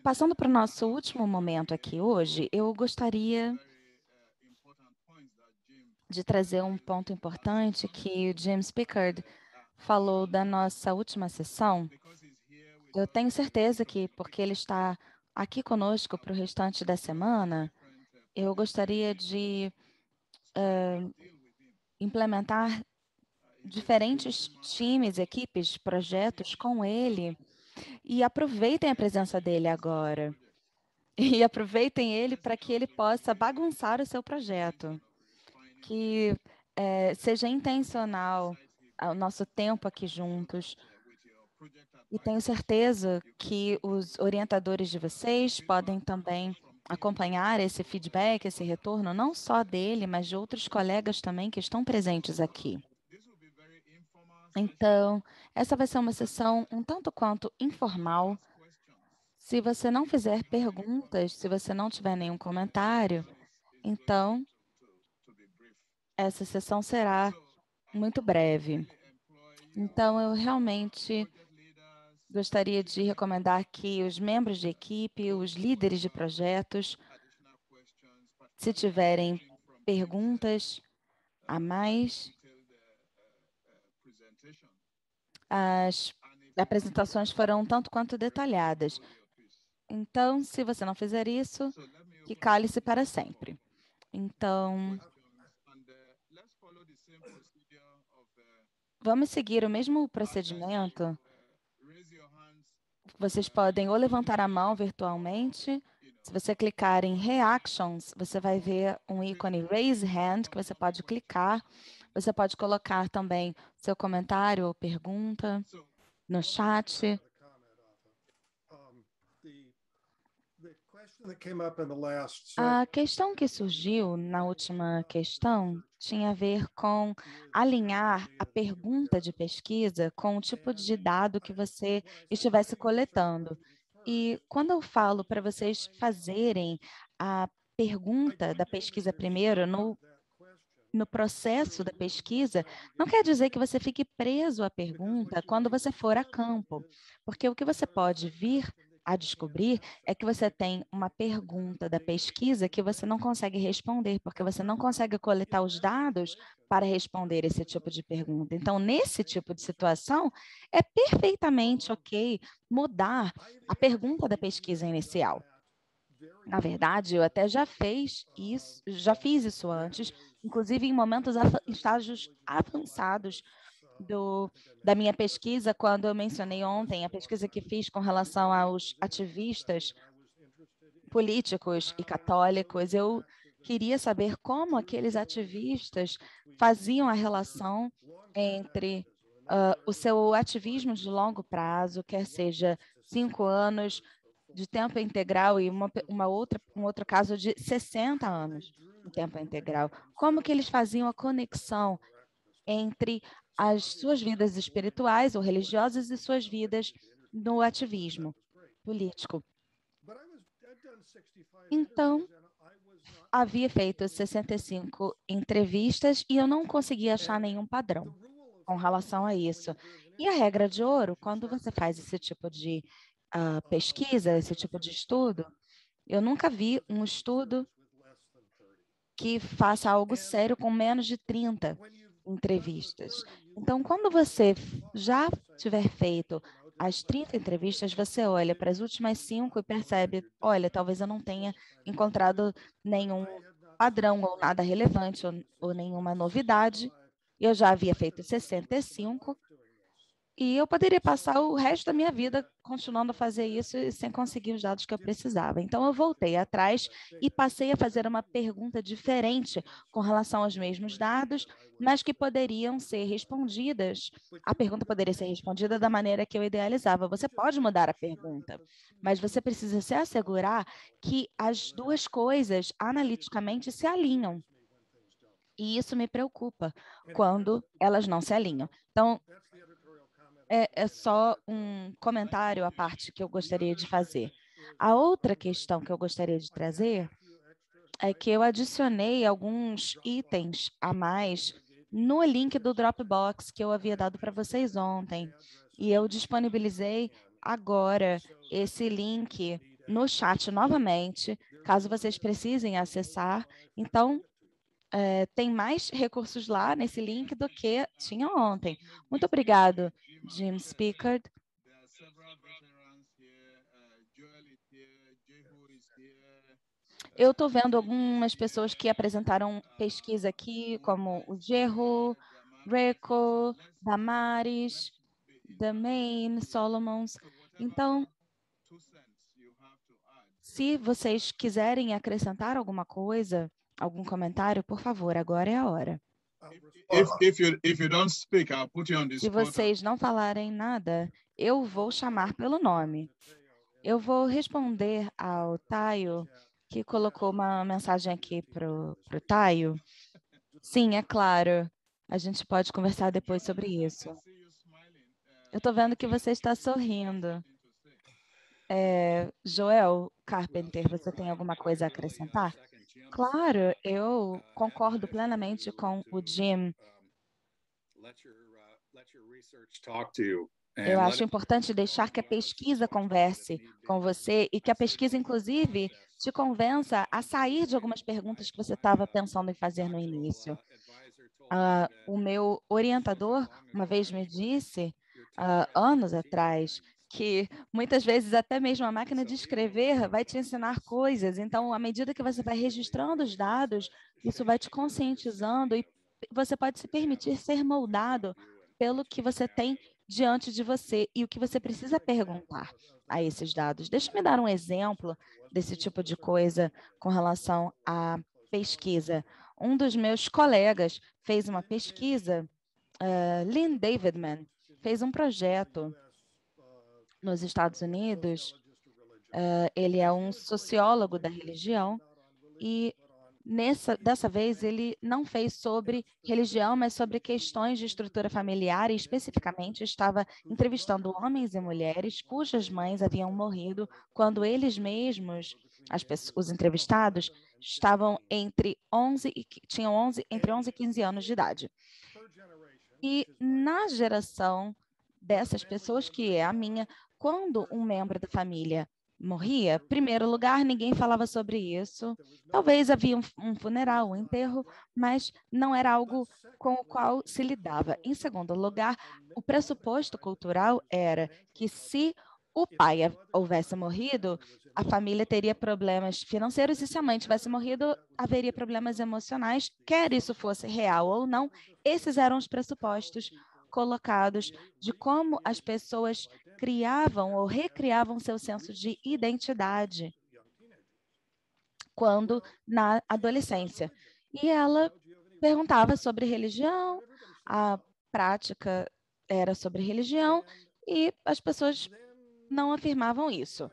Passando para o nosso último momento aqui hoje, eu gostaria de trazer um ponto importante que o James Pickard falou da nossa última sessão. Eu tenho certeza que, porque ele está aqui conosco para o restante da semana, eu gostaria de implementar diferentes times, equipes, projetos com ele. E aproveitem a presença dele agora. E aproveitem ele para que ele possa bagunçar o seu projeto. Que seja intencional o nosso tempo aqui juntos. E tenho certeza que os orientadores de vocês podem também acompanhar esse feedback, esse retorno, não só dele, mas de outros colegas também que estão presentes aqui. Então, essa vai ser uma sessão um tanto quanto informal. Se você não fizer perguntas, se você não tiver nenhum comentário, então essa sessão será muito breve. Então, eu realmente gostaria de recomendar que os membros de equipe, os líderes de projetos, se tiverem perguntas a mais, as apresentações foram um tanto quanto detalhadas. Então, se você não fizer isso, que cale-se para sempre. Então, vamos seguir o mesmo procedimento. Vocês podem ou levantar a mão virtualmente. Se você clicar em Reactions, você vai ver um ícone Raise Hand que você pode clicar. Você pode colocar também seu comentário ou pergunta no chat. A questão que surgiu na última questão tinha a ver com alinhar a pergunta de pesquisa com o tipo de dado que você estivesse coletando. E quando eu falo para vocês fazerem a pergunta da pesquisa primeiro, no processo da pesquisa, não quer dizer que você fique preso à pergunta quando você for a campo, porque o que você pode vir a descobrir é que você tem uma pergunta da pesquisa que você não consegue responder, porque você não consegue coletar os dados para responder esse tipo de pergunta. Então, nesse tipo de situação, é perfeitamente ok mudar a pergunta da pesquisa inicial. Na verdade, eu até já fiz isso antes, inclusive em estágios avançados da minha pesquisa, quando eu mencionei ontem a pesquisa que fiz com relação aos ativistas políticos e católicos, eu queria saber como aqueles ativistas faziam a relação entre o seu ativismo de longo prazo, quer seja 5 anos de tempo integral e um outro caso de 60 anos de tempo integral. Como que eles faziam a conexão entre as suas vidas espirituais ou religiosas e suas vidas no ativismo político? Então, havia feito 65 entrevistas e eu não conseguia achar nenhum padrão com relação a isso. E a regra de ouro, quando você faz esse tipo de pesquisa, esse tipo de estudo, eu nunca vi um estudo que faça algo sério com menos de 30 entrevistas. Então, quando você já tiver feito as 30 entrevistas, você olha para as últimas 5 e percebe, olha, talvez eu não tenha encontrado nenhum padrão ou nada relevante ou nenhuma novidade. Eu já havia feito 65 e eu poderia passar o resto da minha vida continuando a fazer isso sem conseguir os dados que eu precisava. Então, eu voltei atrás e passei a fazer uma pergunta diferente com relação aos mesmos dados, mas que poderiam ser respondidas. A pergunta poderia ser respondida da maneira que eu idealizava. Você pode mudar a pergunta, mas você precisa se assegurar que as duas coisas analiticamente se alinham. E isso me preocupa quando elas não se alinham. Então, é só um comentário à parte que eu gostaria de fazer. A outra questão que eu gostaria de trazer é que eu adicionei alguns itens a mais no link do Dropbox que eu havia dado para vocês ontem. E eu disponibilizei agora esse link no chat novamente, caso vocês precisem acessar. Então, tem mais recursos lá nesse link do que tinha ontem. Muito obrigado, Jim Speaker. Eu estou vendo algumas pessoas que apresentaram pesquisa aqui, como o Gerro, Reco, Damaris, Damain, Solomons. Então, se vocês quiserem acrescentar alguma coisa, algum comentário, por favor, agora é a hora. Se vocês não falarem nada, eu vou chamar pelo nome. Eu vou responder ao Taio, que colocou uma mensagem aqui para o Taio. Sim, é claro. A gente pode conversar depois sobre isso. Eu estou vendo que você está sorrindo. Joel Carpenter, você tem alguma coisa a acrescentar? Claro, eu concordo plenamente com o Jim. Eu acho importante deixar que a pesquisa converse com você e que a pesquisa, inclusive, te convença a sair de algumas perguntas que você estava pensando em fazer no início. O meu orientador uma vez me disse, anos atrás, que muitas vezes até mesmo a máquina de escrever vai te ensinar coisas. Então, à medida que você vai registrando os dados, isso vai te conscientizando e você pode se permitir ser moldado pelo que você tem diante de você e o que você precisa perguntar a esses dados. Deixa eu me dar um exemplo desse tipo de coisa com relação à pesquisa. Um dos meus colegas fez uma pesquisa, Lynn Davidman, fez um projeto nos Estados Unidos. Ele é um sociólogo da religião e dessa vez ele não fez sobre religião, mas sobre questões de estrutura familiar e especificamente estava entrevistando homens e mulheres cujas mães haviam morrido quando eles mesmos, os entrevistados, estavam entre 11 e 15 anos de idade. E na geração dessas pessoas, que é a minha, quando um membro da família morria, em primeiro lugar, ninguém falava sobre isso. Talvez havia um funeral, um enterro, mas não era algo com o qual se lidava. Em segundo lugar, o pressuposto cultural era que se o pai houvesse morrido, a família teria problemas financeiros e se a mãe tivesse morrido, haveria problemas emocionais, quer isso fosse real ou não. Esses eram os pressupostos colocados de como as pessoas criavam ou recriavam seu senso de identidade quando na adolescência. E ela perguntava sobre religião, a prática era sobre religião e as pessoas não afirmavam isso.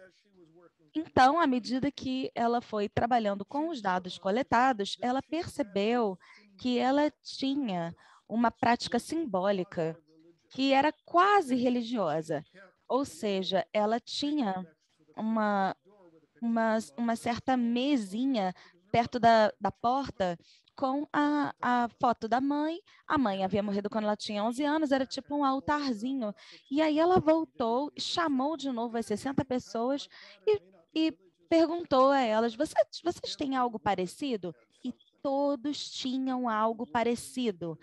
Então, à medida que ela foi trabalhando com os dados coletados, ela percebeu que ela tinha uma prática simbólica que era quase religiosa, ou seja, ela tinha uma, uma certa mesinha perto da porta com a foto da mãe. A mãe havia morrido quando ela tinha 11 anos, era tipo um altarzinho. E aí ela voltou, chamou de novo as 60 pessoas e perguntou a elas, vocês têm algo parecido? E todos tinham algo parecido.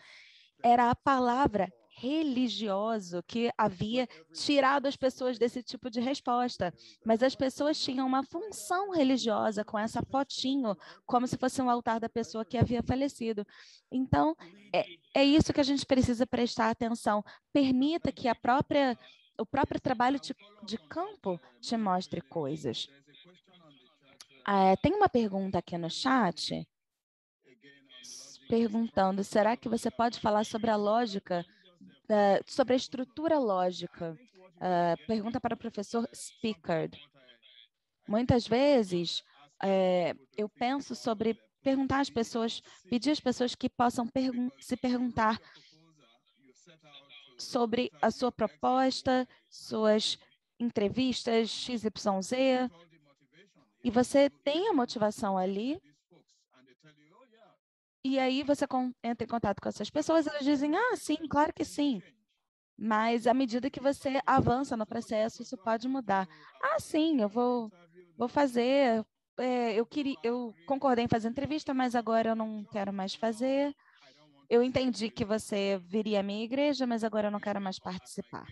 Era a palavra religioso que havia tirado as pessoas desse tipo de resposta. Mas as pessoas tinham uma função religiosa com essa fotinho, como se fosse um altar da pessoa que havia falecido. Então, é isso que a gente precisa prestar atenção. Permita que o próprio trabalho de campo te mostre coisas. Tem uma pergunta aqui no chat perguntando, será que você pode falar sobre a lógica, sobre a estrutura lógica? Pergunta para o professor Speaker. Muitas vezes, eu penso sobre perguntar às pessoas, pedir às pessoas que possam se perguntar sobre a sua proposta, suas entrevistas XYZ, e você tem a motivação ali, e aí você entra em contato com essas pessoas, elas dizem, sim, claro que sim. mas à medida que você avança no processo, isso pode mudar. Ah, sim, eu vou fazer. Eu concordei em fazer entrevista, mas agora eu não quero mais fazer. Eu entendi que você viria à minha igreja, mas agora eu não quero mais participar.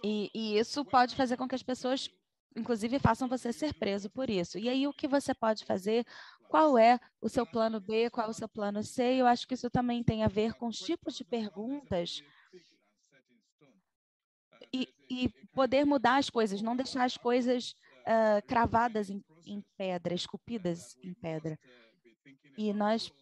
E isso pode fazer com que as pessoas, inclusive, façam você ser preso por isso. E aí, o que você pode fazer? Qual é o seu plano B? Qual é o seu plano C? Eu acho que isso também tem a ver com os tipos de perguntas e poder mudar as coisas, não deixar as coisas cravadas em pedra, esculpidas em pedra. E nós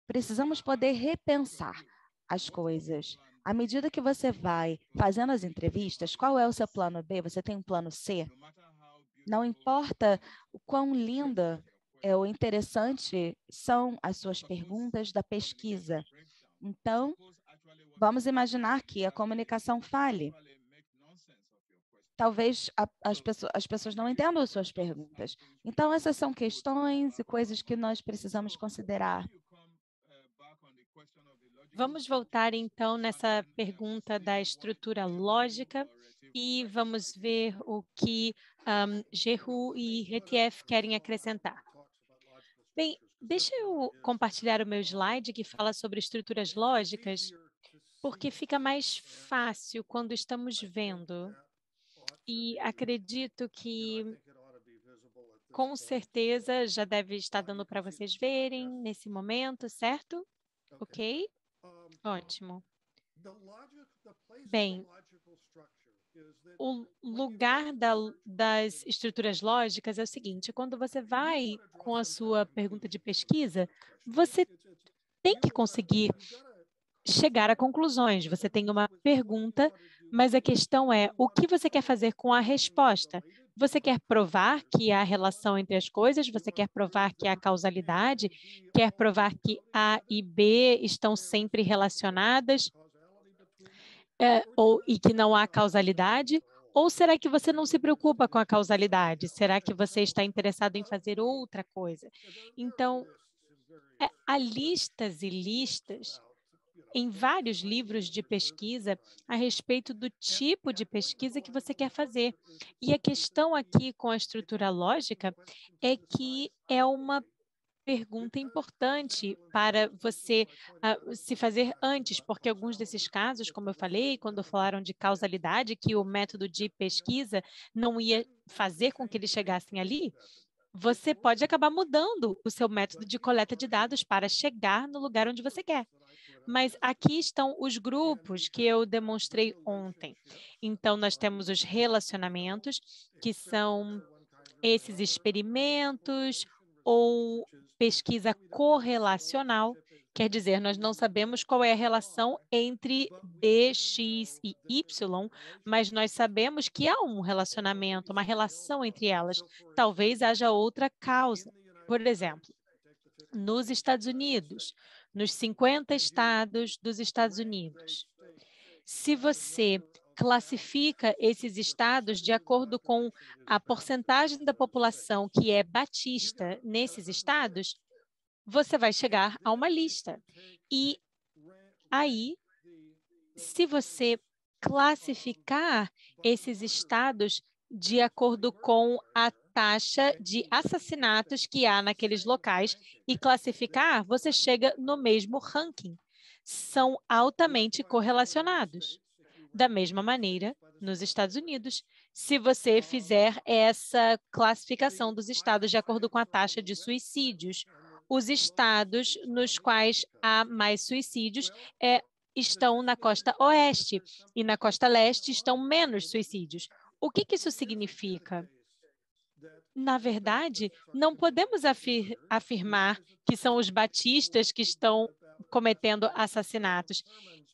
precisamos poder repensar as coisas. À medida que você vai fazendo as entrevistas, qual é o seu plano B? Você tem um plano C? Não importa o quão linda ou interessante são as suas perguntas da pesquisa. Então, vamos imaginar que a comunicação falhe. Talvez as pessoas não entendam as suas perguntas. Então, essas são questões e coisas que nós precisamos considerar. Vamos voltar, então, nessa pergunta da estrutura lógica e vamos ver o que Jehu e Retief querem acrescentar. Bem, deixa eu compartilhar o meu slide que fala sobre estruturas lógicas, porque fica mais fácil quando estamos vendo. E acredito que, com certeza, já deve estar dando para vocês verem nesse momento, certo? Ok? Ótimo. Bem, o lugar das estruturas lógicas é o seguinte: quando você vai com a sua pergunta de pesquisa, você tem que conseguir chegar a conclusões. Você tem uma pergunta, mas a questão é o que você quer fazer com a resposta? Você quer provar que há relação entre as coisas? Você quer provar que há causalidade? Quer provar que A e B estão sempre relacionadas? E que não há causalidade? Ou será que você não se preocupa com a causalidade? Será que você está interessado em fazer outra coisa? Então, há listas e listas em vários livros de pesquisa a respeito do tipo de pesquisa que você quer fazer. E a questão aqui com a estrutura lógica é que é uma pergunta importante para você se fazer antes, porque alguns desses casos, como eu falei, quando falaram de causalidade, que o método de pesquisa não ia fazer com que eles chegassem ali, você pode acabar mudando o seu método de coleta de dados para chegar no lugar onde você quer. Mas aqui estão os grupos que eu demonstrei ontem. Então, nós temos os relacionamentos, que são esses experimentos ou pesquisa correlacional, quer dizer, nós não sabemos qual é a relação entre D, X e Y, mas nós sabemos que há um relacionamento, uma relação entre elas. Talvez haja outra causa. Por exemplo, nos Estados Unidos, nos 50 estados dos Estados Unidos. Se você classifica esses estados de acordo com a porcentagem da população que é batista nesses estados, você vai chegar a uma lista. E aí, se você classificar esses estados de acordo com a taxa de assassinatos que há naqueles locais e classificar, você chega no mesmo ranking. São altamente correlacionados. Da mesma maneira, nos Estados Unidos, se você fizer essa classificação dos estados de acordo com a taxa de suicídios, os estados nos quais há mais suicídios estão na costa oeste e na costa leste estão menos suicídios. O que isso significa? Na verdade, não podemos afirmar que são os batistas que estão cometendo assassinatos.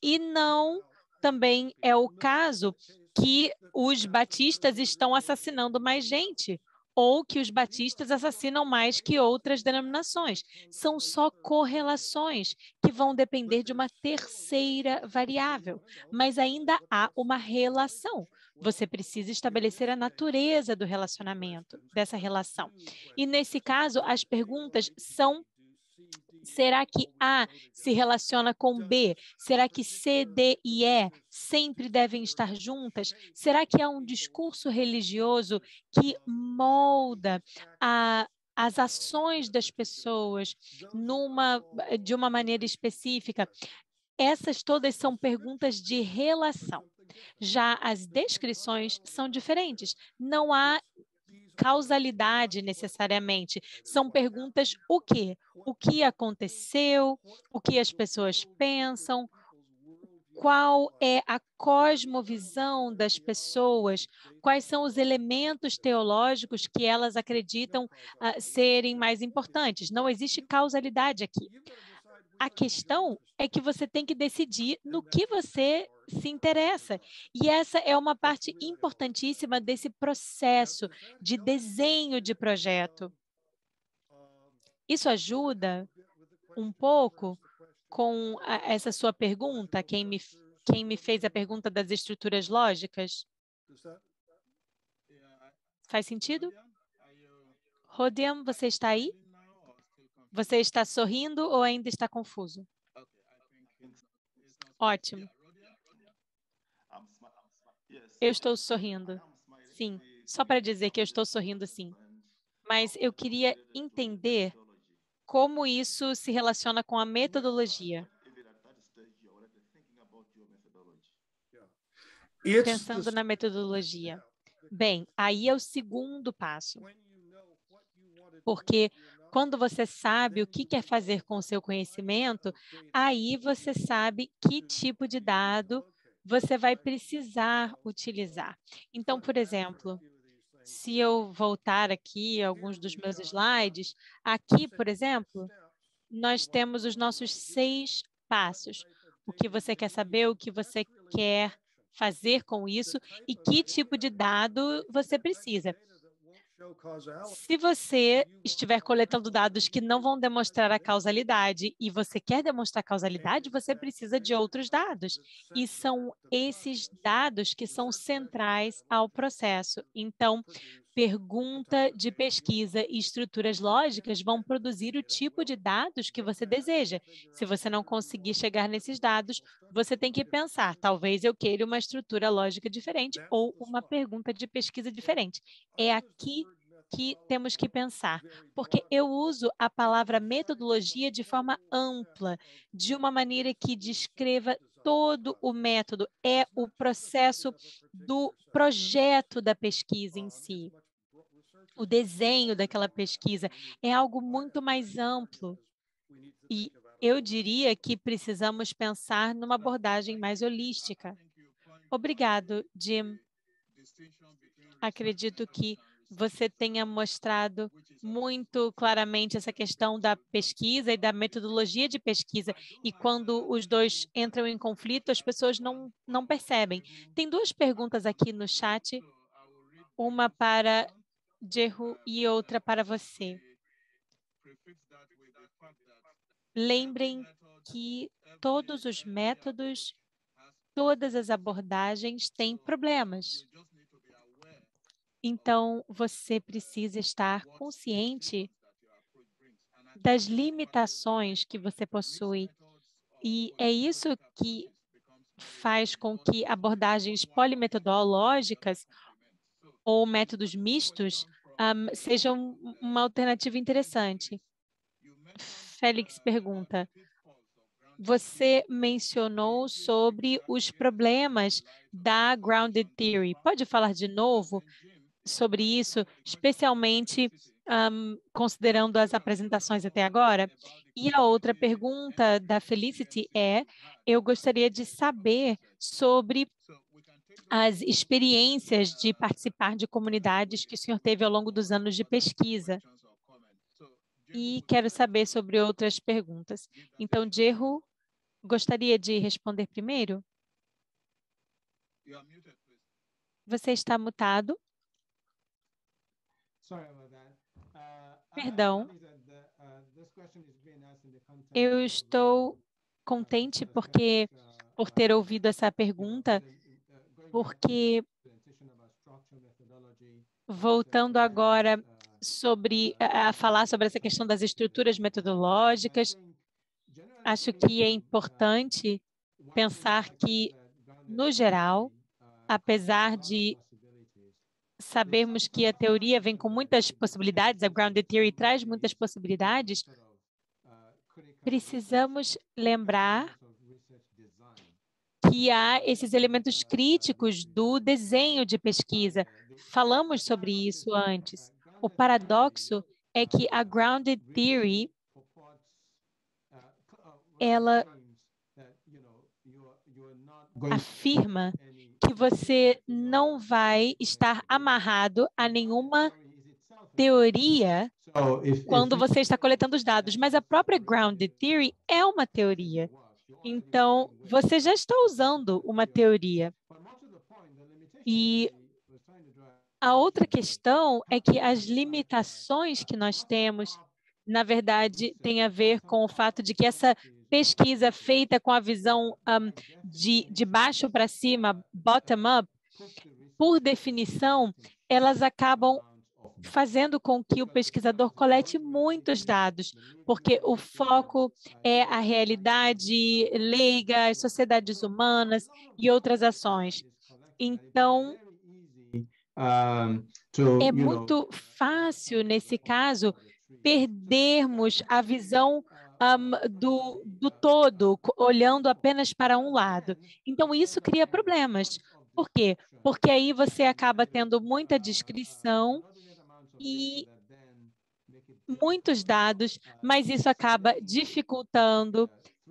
E não também é o caso que os batistas estão assassinando mais gente, ou que os batistas assassinam mais que outras denominações. São só correlações que vão depender de uma terceira variável, mas ainda há uma relação. Você precisa estabelecer a natureza do relacionamento, dessa relação. E nesse caso, as perguntas são Será que A se relaciona com B? Será que C, D e E sempre devem estar juntas? Será que há um discurso religioso que molda as ações das pessoas de uma maneira específica? Essas todas são perguntas de relação. Já as descrições são diferentes. Não há causalidade necessariamente. São perguntas o quê? O que aconteceu? O que as pessoas pensam? Qual é a cosmovisão das pessoas? Quais são os elementos teológicos que elas acreditam serem mais importantes? Não existe causalidade aqui. A questão é que você tem que decidir no que você se interessa. E essa é uma parte importantíssima desse processo de desenho de projeto. Isso ajuda um pouco com essa sua pergunta, quem me fez a pergunta das estruturas lógicas? Faz sentido? Rodiam, você está aí? Você está sorrindo ou ainda está confuso? Ótimo. Eu estou sorrindo. Sim, só para dizer que eu estou sorrindo, sim. Mas eu queria entender como isso se relaciona com a metodologia. Pensando na metodologia. Bem, aí é o segundo passo. Porque quando você sabe o que quer fazer com o seu conhecimento, aí você sabe que tipo de dado você vai precisar utilizar. Então, por exemplo, se eu voltar aqui a alguns dos meus slides, aqui, por exemplo, nós temos os nossos 6 passos. O que você quer saber, o que você quer fazer com isso e que tipo de dado você precisa. Se você estiver coletando dados que não vão demonstrar a causalidade e você quer demonstrar causalidade, você precisa de outros dados. E são esses dados que são centrais ao processo. Então, pergunta de pesquisa e estruturas lógicas vão produzir o tipo de dados que você deseja. Se você não conseguir chegar nesses dados, você tem que pensar, talvez eu queira uma estrutura lógica diferente ou uma pergunta de pesquisa diferente. É aqui que temos que pensar, porque eu uso a palavra metodologia de forma ampla, de uma maneira que descreva todo o método, é o processo do projeto da pesquisa em si. O desenho daquela pesquisa é algo muito mais amplo. E eu diria que precisamos pensar numa abordagem mais holística. Obrigado, Jim. Acredito que você tenha mostrado muito claramente essa questão da pesquisa e da metodologia de pesquisa, e quando os dois entram em conflito, as pessoas não percebem. Tem 2 perguntas aqui no chat, uma para Jehu e outra para você. Lembrem que todos os métodos, todas as abordagens têm problemas. Então, você precisa estar consciente das limitações que você possui. E é isso que faz com que abordagens polimetodológicas ou métodos mistos sejam uma alternativa interessante. Félix pergunta, você mencionou sobre os problemas da Grounded Theory. Pode falar de novo sobre isso, especialmente considerando as apresentações até agora? E a outra pergunta da Felicity é, eu gostaria de saber sobre as experiências de participar de comunidades que o senhor teve ao longo dos anos de pesquisa. E quero saber sobre outras perguntas. Então, Jehu, gostaria de responder primeiro? Você está mutado? Perdão. Eu estou contente por ter ouvido essa pergunta, porque voltando agora a falar sobre essa questão das estruturas metodológicas, Acho que é importante pensar que, no geral, apesar de sabermos que a teoria vem com muitas possibilidades, a grounded theory traz muitas possibilidades, precisamos lembrar que há esses elementos críticos do desenho de pesquisa. Falamos sobre isso antes. O paradoxo é que a grounded theory, ela afirma que você não vai estar amarrado a nenhuma teoria quando você está coletando os dados, mas a própria grounded theory é uma teoria. Então, você já está usando uma teoria. E a outra questão é que as limitações que nós temos, na verdade, tem a ver com o fato de que essa pesquisa feita com a visão de baixo para cima, bottom-up, por definição, elas acabam fazendo com que o pesquisador colete muitos dados, porque o foco é a realidade leiga, as sociedades humanas e outras ações. Então, é muito fácil, nesse caso, perdermos a visão do todo, olhando apenas para um lado. Então, isso cria problemas. Por quê? Porque aí você acaba tendo muita descrição e muitos dados, mas isso acaba dificultando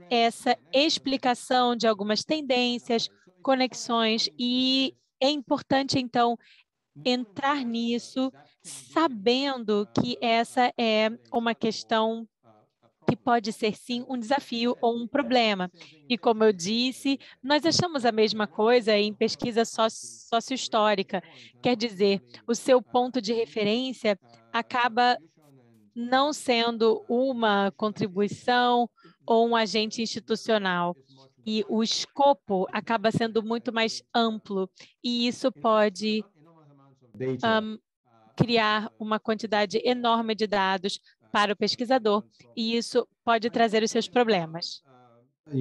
essa explicação de algumas tendências, conexões, e é importante, então, entrar nisso sabendo que essa é uma questão que pode ser, sim, um desafio ou um problema. E, como eu disse, nós achamos a mesma coisa em pesquisa sócio-histórica. Quer dizer, o seu ponto de referência acaba não sendo uma contribuição ou um agente institucional. E o escopo acaba sendo muito mais amplo, e isso pode criar uma quantidade enorme de dados para o pesquisador, e isso pode trazer os seus problemas. Com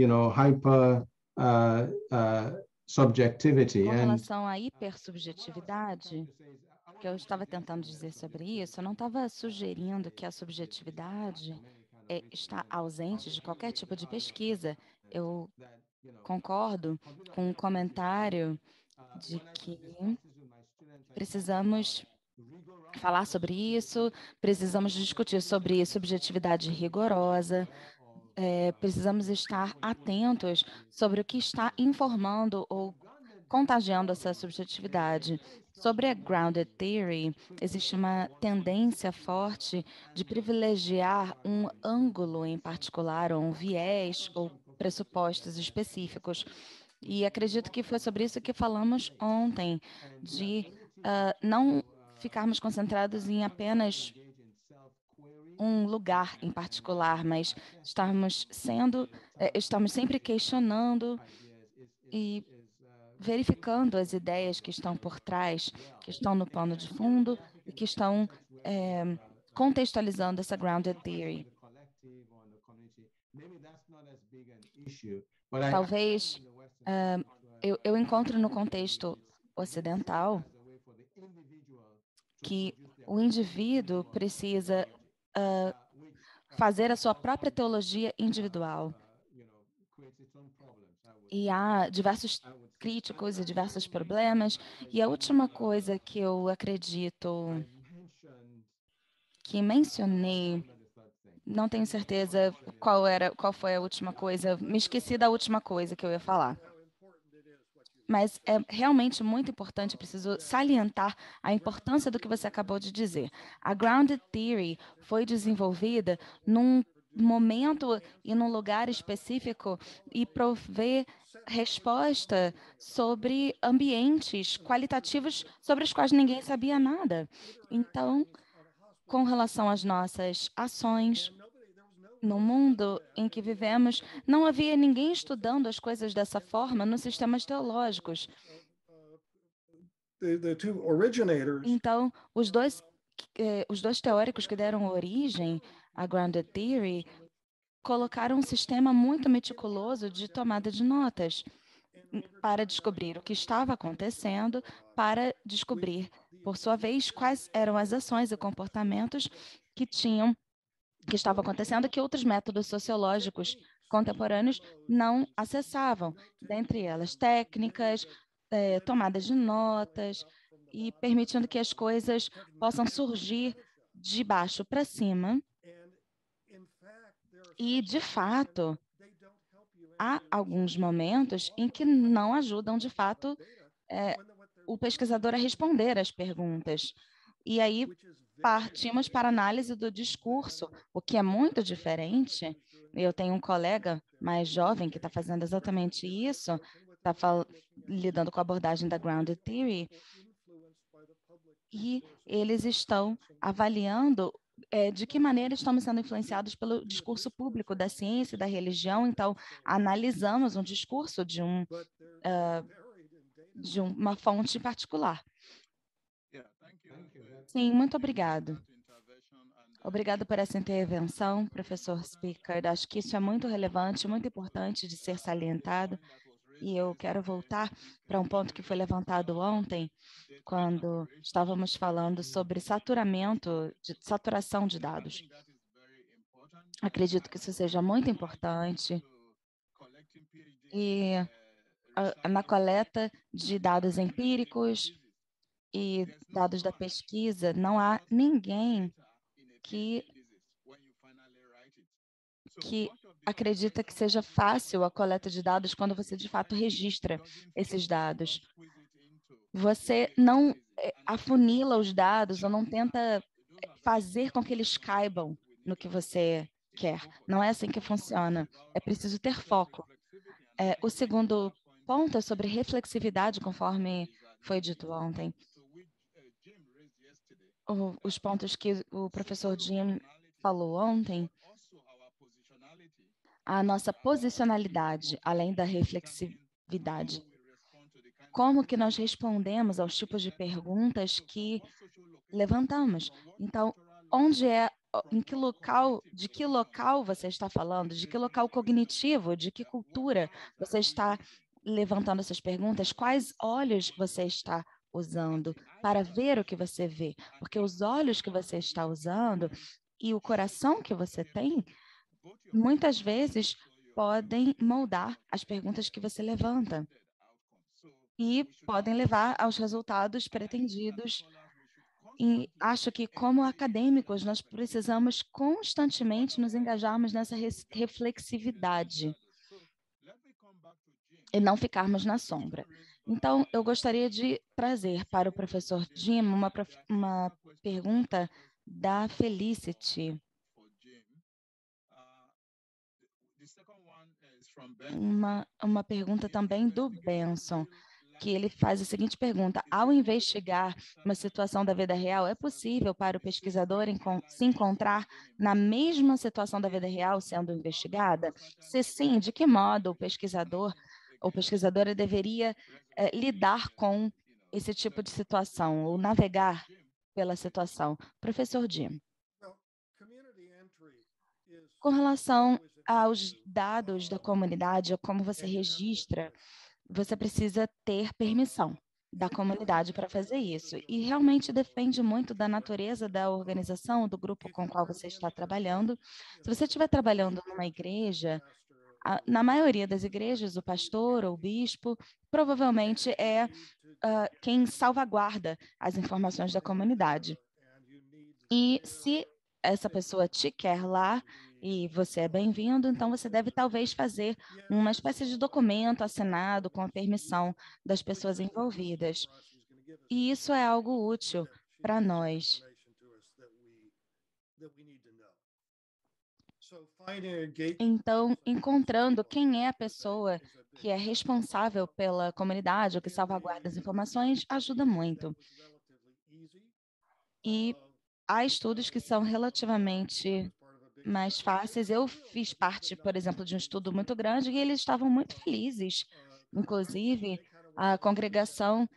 relação à hipersubjetividade, que eu estava tentando dizer sobre isso, eu não estava sugerindo que a subjetividade está ausente de qualquer tipo de pesquisa. Eu concordo com o comentário de que precisamos falar sobre isso, precisamos discutir sobre subjetividade rigorosa, precisamos estar atentos sobre o que está informando ou contagiando essa subjetividade. Sobre a grounded theory, existe uma tendência forte de privilegiar um ângulo em particular, ou um viés, ou pressupostos específicos. E acredito que foi sobre isso que falamos ontem, de não ficarmos concentrados em apenas um lugar em particular, mas estamos sempre questionando e verificando as ideias que estão por trás, que estão no pano de fundo e que estão contextualizando essa grounded theory. Talvez eu encontro no contexto ocidental que o indivíduo precisa fazer a sua própria teologia individual. E há diversos críticos e diversos problemas. E a última coisa que eu acredito que mencionei, não tenho certeza qual foi a última coisa, me esqueci da última coisa que eu ia falar. Mas é realmente muito importante, eu preciso salientar a importância do que você acabou de dizer. A Grounded Theory foi desenvolvida num momento e num lugar específico e provê resposta sobre ambientes qualitativos sobre os quais ninguém sabia nada. Então, com relação às nossas ações, no mundo em que vivemos, não havia ninguém estudando as coisas dessa forma nos sistemas teológicos. Então, os dois teóricos que deram origem à Grounded Theory colocaram um sistema muito meticuloso de tomada de notas para descobrir o que estava acontecendo, para descobrir, por sua vez, quais eram as ações e comportamentos que estavam acontecendo que outros métodos sociológicos contemporâneos não acessavam, dentre elas técnicas, tomadas de notas e permitindo que as coisas possam surgir de baixo para cima. E, de fato, há alguns momentos em que não ajudam, de fato, o pesquisador a responder às perguntas. E aí partimos para a análise do discurso, o que é muito diferente. Eu tenho um colega mais jovem que está fazendo exatamente isso, está lidando com a abordagem da Grounded Theory, e eles estão avaliando de que maneira estamos sendo influenciados pelo discurso público da ciência e da religião. Então, analisamos um discurso de uma fonte particular. Sim, muito obrigado. Obrigado por essa intervenção, professor Speaker. Acho que isso é muito relevante, muito importante de ser salientado. E eu quero voltar para um ponto que foi levantado ontem, quando estávamos falando sobre saturação de dados. Acredito que isso seja muito importante. E na coleta de dados empíricos e dados da pesquisa, não há ninguém que acredita que seja fácil a coleta de dados quando você, de fato, registra esses dados. Você não afunila os dados ou não tenta fazer com que eles caibam no que você quer. Não é assim que funciona. É preciso ter foco. O segundo ponto é sobre reflexividade, conforme foi dito ontem. Os pontos que o professor Jim falou ontem, a nossa posicionalidade, além da reflexividade. Como que nós respondemos aos tipos de perguntas que levantamos? Então, de que local você está falando? De que local cognitivo? De que cultura você está levantando essas perguntas? Quais olhos você está usando para ver o que você vê? Porque os olhos que você está usando e o coração que você tem, muitas vezes podem moldar as perguntas que você levanta e podem levar aos resultados pretendidos. E acho que, como acadêmicos, nós precisamos constantemente nos engajarmos nessa reflexividade e não ficarmos na sombra. Então, eu gostaria de trazer para o professor Jim uma pergunta da Felicity. Uma pergunta também do Benson, que ele faz a seguinte pergunta: ao investigar uma situação da vida real, é possível para o pesquisador se encontrar na mesma situação da vida real sendo investigada? Se sim, de que modo o pesquisador ou pesquisadora deveria lidar com esse tipo de situação ou navegar pela situação? Professor Jim. Com relação aos dados da comunidade, como você registra, você precisa ter permissão da comunidade para fazer isso. E realmente depende muito da natureza da organização, do grupo com o qual você está trabalhando. Se você estiver trabalhando numa igreja, na maioria das igrejas, o pastor ou o bispo provavelmente é quem salvaguarda as informações da comunidade. E se essa pessoa te quer lá e você é bem-vindo, então você deve talvez fazer uma espécie de documento assinado com a permissão das pessoas envolvidas. E isso é algo útil para nós. Então, encontrando quem é a pessoa que é responsável pela comunidade ou que salvaguarda as informações ajuda muito. E há estudos que são relativamente mais fáceis. Eu fiz parte, por exemplo, de um estudo muito grande e eles estavam muito felizes. Inclusive, a congregação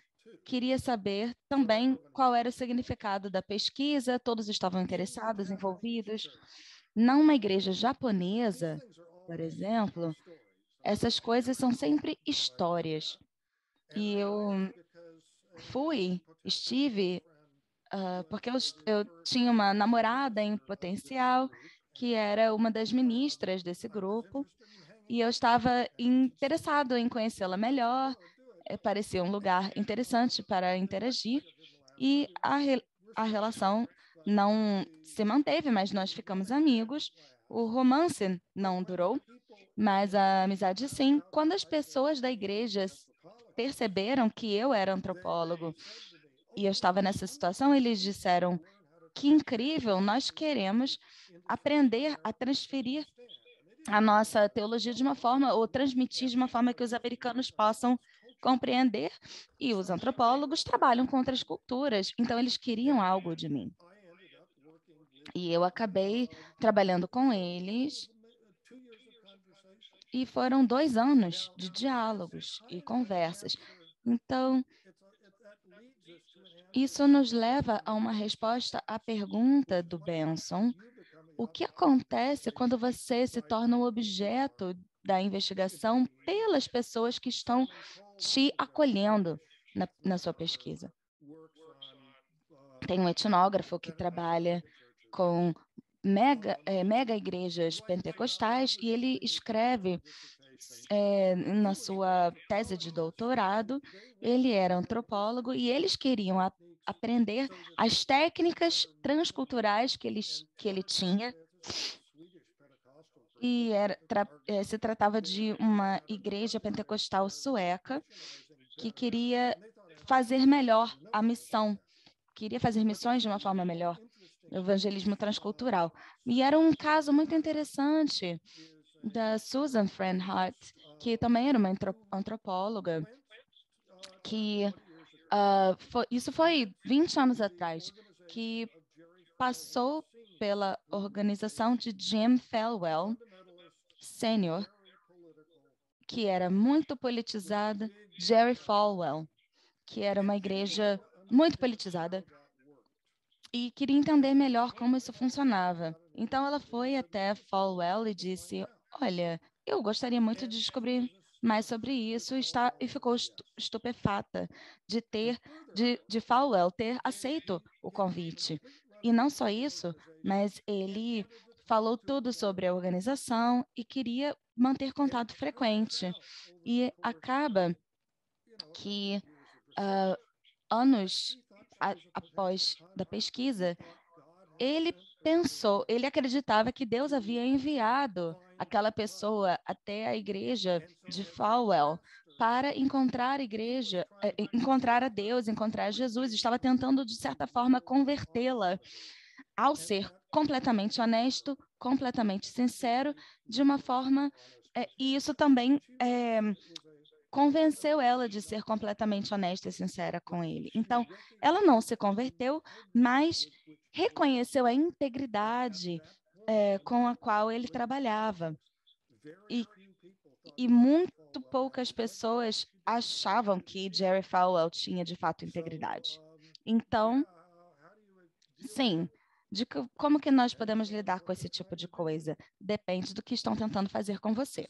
queria saber também qual era o significado da pesquisa, todos estavam interessados, envolvidos. Numa igreja japonesa, por exemplo, essas coisas são sempre histórias. E eu estive, porque eu tinha uma namorada em potencial, que era uma das ministras desse grupo, e eu estava interessado em conhecê-la melhor, parecia um lugar interessante para interagir, e a relação não se manteve, mas nós ficamos amigos. O romance não durou, mas a amizade sim. Quando as pessoas da igreja perceberam que eu era antropólogo e eu estava nessa situação, eles disseram: que incrível, nós queremos aprender a transferir a nossa teologia de uma forma, ou transmitir de uma forma que os americanos possam compreender, e os antropólogos trabalham com outras culturas, então eles queriam algo de mim. E eu acabei trabalhando com eles, e foram 2 anos de diálogos e conversas. Então, isso nos leva a uma resposta à pergunta do Benson: o que acontece quando você se torna o objeto da investigação pelas pessoas que estão te acolhendo na sua pesquisa? Tem um etnógrafo que trabalha com mega igrejas pentecostais e ele escreve na sua tese de doutorado, ele era antropólogo e eles queriam aprender as técnicas transculturais que ele tinha, e se tratava de uma igreja pentecostal sueca que queria fazer melhor a missão, queria fazer missões de uma forma melhor, evangelismo transcultural. E era um caso muito interessante da Susan Frenhart, que também era uma antropóloga, que isso foi 20 anos atrás, que passou pela organização de Jim Falwell Sr., que era muito politizada, Jerry Falwell, que era uma igreja muito politizada, e queria entender melhor como isso funcionava. Então, ela foi até Falwell e disse: olha, eu gostaria muito de descobrir mais sobre isso, e ficou estupefata de Falwell ter aceito o convite. E não só isso, mas ele falou tudo sobre a organização e queria manter contato frequente. E acaba que anos após da pesquisa, ele acreditava que Deus havia enviado aquela pessoa até a igreja de Falwell para encontrar a igreja, encontrar a Deus, encontrar Jesus, estava tentando, de certa forma, convertê-la ao ser completamente honesto, completamente sincero, de uma forma, e isso também convenceu ela de ser completamente honesta e sincera com ele. Então, ela não se converteu, mas reconheceu a integridade com a qual ele trabalhava. E muito poucas pessoas achavam que Jerry Falwell tinha, de fato, integridade. Então, sim, como que nós podemos lidar com esse tipo de coisa? Depende do que estão tentando fazer com você.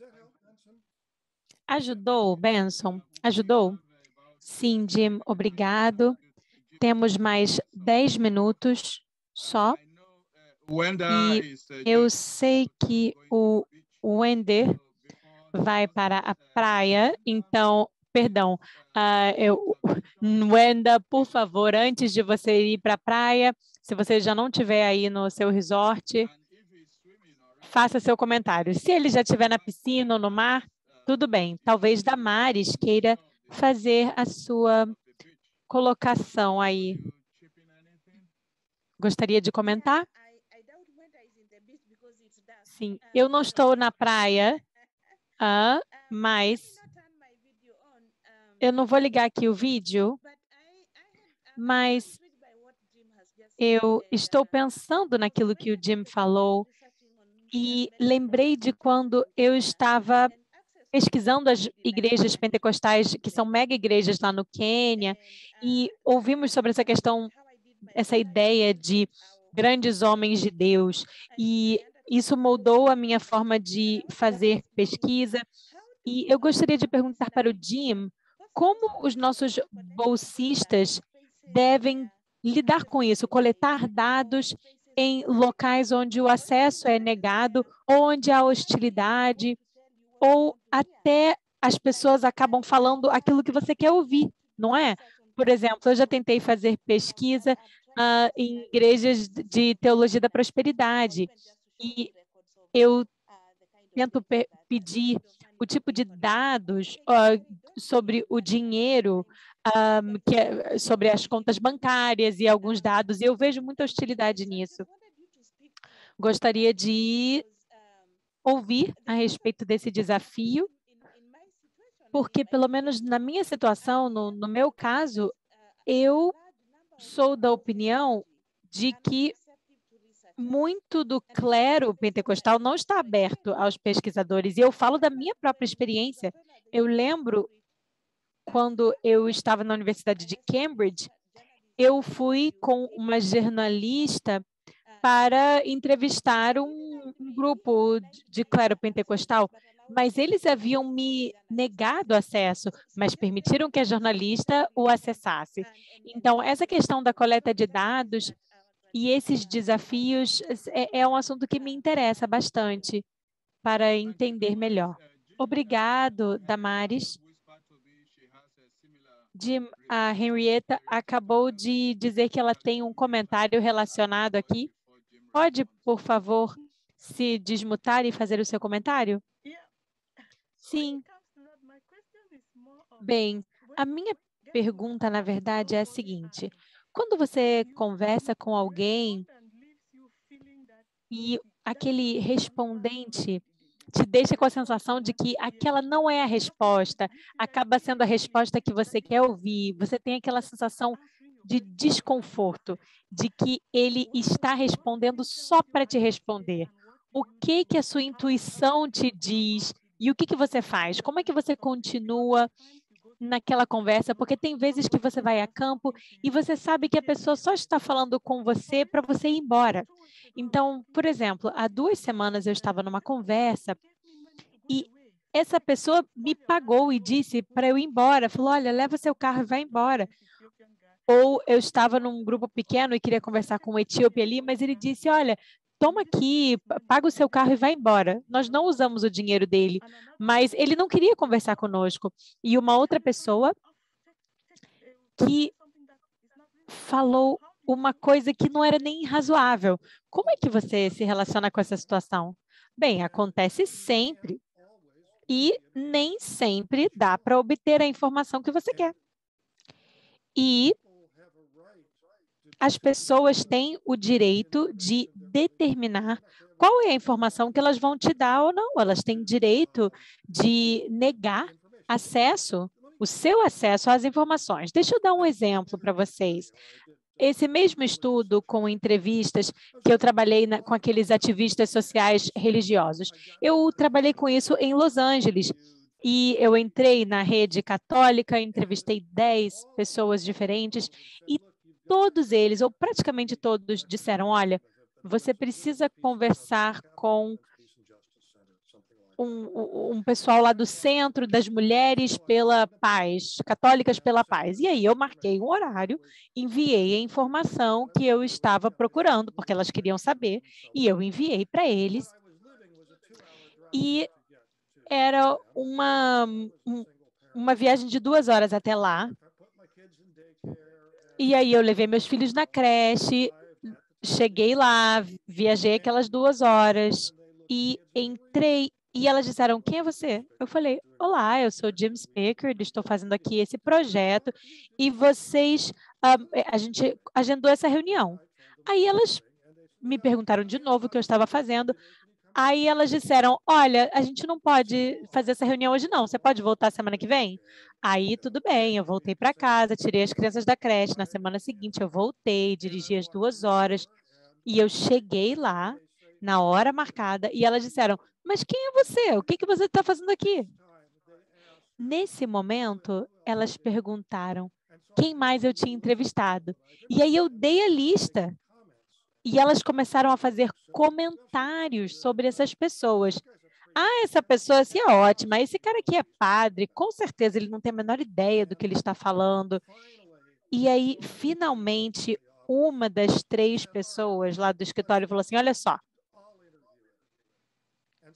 Ajudou, Benson? Ajudou? Sim, Jim, obrigado. Temos mais 10 minutos só. E eu sei que o Wender vai para a praia, então, perdão, Wenda, por favor, antes de você ir para a praia, se você já não estiver aí no seu resort, faça seu comentário. Se ele já estiver na piscina ou no mar, tudo bem. Talvez Damares queira fazer a sua colocação aí. Gostaria de comentar? Sim, eu não estou na praia, mas eu não vou ligar aqui o vídeo, mas eu estou pensando naquilo que o Jim falou e lembrei de quando eu estava pesquisando as igrejas pentecostais, que são mega igrejas lá no Quênia, e ouvimos sobre essa questão, essa ideia de grandes homens de Deus. E Isso moldou a minha forma de fazer pesquisa. E eu gostaria de perguntar para o Jim como os nossos bolsistas devem lidar com isso, coletar dados em locais onde o acesso é negado, onde há hostilidade, ou até as pessoas acabam falando aquilo que você quer ouvir, não é? Por exemplo, eu já tentei fazer pesquisa em igrejas de teologia da prosperidade e eu tento pedir o tipo de dados sobre o dinheiro, sobre as contas bancárias e alguns dados, e eu vejo muita hostilidade nisso. Gostaria de ouvir a respeito desse desafio, porque, pelo menos na minha situação, no meu caso, eu sou da opinião de que muito do clero pentecostal não está aberto aos pesquisadores. E eu falo da minha própria experiência. Eu lembro, quando eu estava na Universidade de Cambridge, eu fui com uma jornalista para entrevistar um grupo de clero pentecostal, mas eles haviam me negado acesso, mas permitiram que a jornalista o acessasse. Então, essa questão da coleta de dados e esses desafios é um assunto que me interessa bastante para entender melhor. Obrigado, Damares. Jim, a Henrietta acabou de dizer que ela tem um comentário relacionado aqui. Pode, por favor, se desmutar e fazer o seu comentário? Sim. Bem, a minha pergunta, na verdade, é a seguinte. Quando você conversa com alguém e aquele respondente te deixa com a sensação de que aquela não é a resposta, acaba sendo a resposta que você quer ouvir, você tem aquela sensação de desconforto, de que ele está respondendo só para te responder. O que que a sua intuição te diz e o que que você faz? Como é que você continua naquela conversa? Porque tem vezes que você vai a campo e você sabe que a pessoa só está falando com você para você ir embora. Então, por exemplo, há 2 semanas eu estava numa conversa e essa pessoa me pagou e disse para eu ir embora. Falou, olha, leva seu carro e vai embora. Ou eu estava num grupo pequeno e queria conversar com um etíope ali, mas ele disse, olha, toma aqui, paga o seu carro e vai embora. Nós não usamos o dinheiro dele, mas ele não queria conversar conosco. E uma outra pessoa que falou uma coisa que não era nem razoável. Como é que você se relaciona com essa situação? Bem, acontece sempre e nem sempre dá para obter a informação que você quer. E as pessoas têm o direito de determinar qual é a informação que elas vão te dar ou não. Elas têm direito de negar acesso, o seu acesso às informações. Deixa eu dar um exemplo para vocês. Esse mesmo estudo com entrevistas que eu trabalhei com aqueles ativistas sociais religiosos, eu trabalhei com isso em Los Angeles. E eu entrei na rede católica, entrevistei 10 pessoas diferentes e todos eles, ou praticamente todos, disseram, olha, você precisa conversar com um pessoal lá do Centro das Mulheres pela Paz, Católicas pela Paz. E aí eu marquei um horário, enviei a informação que eu estava procurando, porque elas queriam saber, e eu enviei para eles. E era uma viagem de 2 horas até lá. E aí eu levei meus filhos na creche, cheguei lá, viajei aquelas 2 horas e entrei. E elas disseram, quem é você? Eu falei, olá, eu sou James Pickard, estou fazendo aqui esse projeto e vocês, a gente agendou essa reunião. Aí elas me perguntaram de novo o que eu estava fazendo. Aí elas disseram, olha, a gente não pode fazer essa reunião hoje não, você pode voltar semana que vem? Aí tudo bem, eu voltei para casa, tirei as crianças da creche, na semana seguinte eu voltei, dirigi as 2 horas e eu cheguei lá na hora marcada e elas disseram, mas quem é você? O que que você está fazendo aqui? Nesse momento, elas perguntaram quem mais eu tinha entrevistado. E aí eu dei a lista E elas começaram a fazer comentários sobre essas pessoas. Ah, essa pessoa assim é ótima. Esse cara aqui é padre, com certeza ele não tem a menor ideia do que ele está falando. E aí, finalmente, uma das 3 pessoas lá do escritório falou assim: olha só,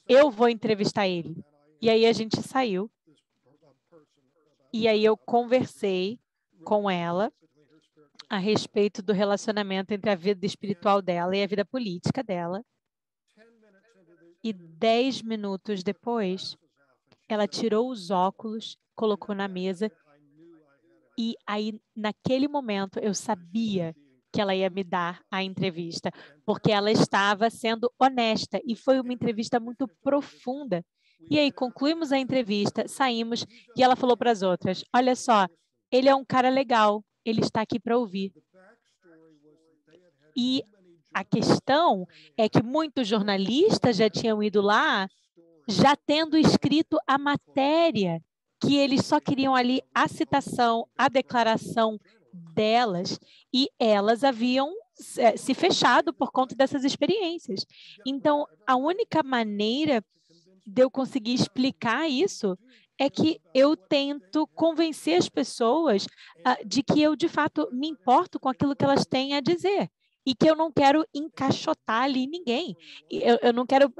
eu vou entrevistar ele. E aí a gente saiu. E aí eu conversei com ela a respeito do relacionamento entre a vida espiritual dela e a vida política dela. E 10 minutos depois, ela tirou os óculos, colocou na mesa. E aí, naquele momento, eu sabia que ela ia me dar a entrevista, porque ela estava sendo honesta e foi uma entrevista muito profunda. E aí, concluímos a entrevista, saímos e ela falou para as outras: olha só, ele é um cara legal, ele está aqui para ouvir. E a questão é que muitos jornalistas já tinham ido lá, já tendo escrito a matéria, que eles só queriam ali a citação, a declaração delas, e elas haviam se fechado por conta dessas experiências. Então, a única maneira de eu conseguir explicar isso é que eu tento convencer as pessoas de que eu, de fato, me importo com aquilo que elas têm a dizer e que eu não quero encaixotar ali ninguém. Eu não quero,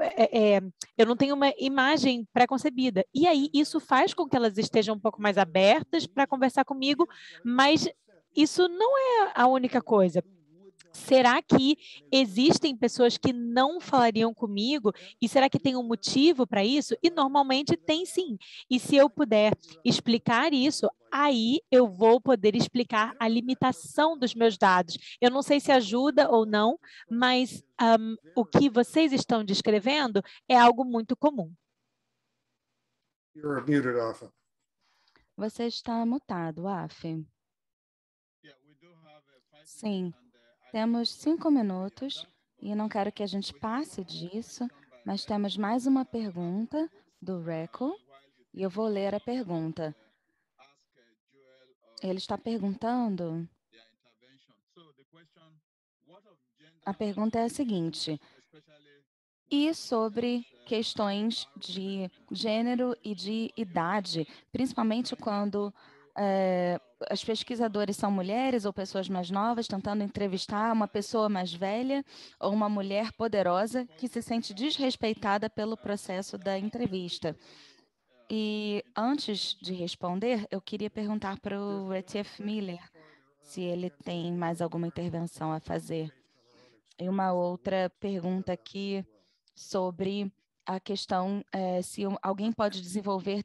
eu não tenho uma imagem pré-concebida. E aí isso faz com que elas estejam um pouco mais abertas para conversar comigo, mas isso não é a única coisa. Será que existem pessoas que não falariam comigo? E será que tem um motivo para isso? E normalmente tem sim. E se eu puder explicar isso, aí eu vou poder explicar a limitação dos meus dados. Eu não sei se ajuda ou não, mas o que vocês estão descrevendo é algo muito comum. Você está mutado, Af. Sim, temos 5 minutos e não quero que a gente passe disso, mas temos mais uma pergunta do Reco e eu vou ler a pergunta. Ele está perguntando. A pergunta é a seguinte: e sobre questões de gênero e de idade, principalmente quando as pesquisadoras são mulheres ou pessoas mais novas, tentando entrevistar uma pessoa mais velha ou uma mulher poderosa que se sente desrespeitada pelo processo da entrevista. E antes de responder, eu queria perguntar para o Retief Miller se ele tem mais alguma intervenção a fazer. E uma outra pergunta aqui sobre a questão se alguém pode desenvolver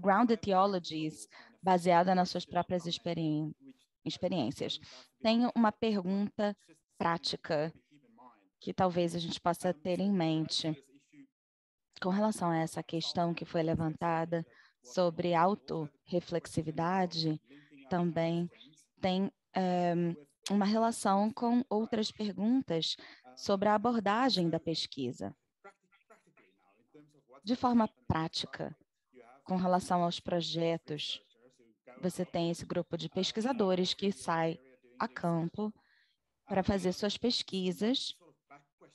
grounded theologies baseada nas suas próprias experiências. Tenho uma pergunta prática que talvez a gente possa ter em mente com relação a essa questão que foi levantada sobre autorreflexividade. Também tem uma relação com outras perguntas sobre a abordagem da pesquisa. De forma prática, com relação aos projetos, você tem esse grupo de pesquisadores que sai a campo para fazer suas pesquisas.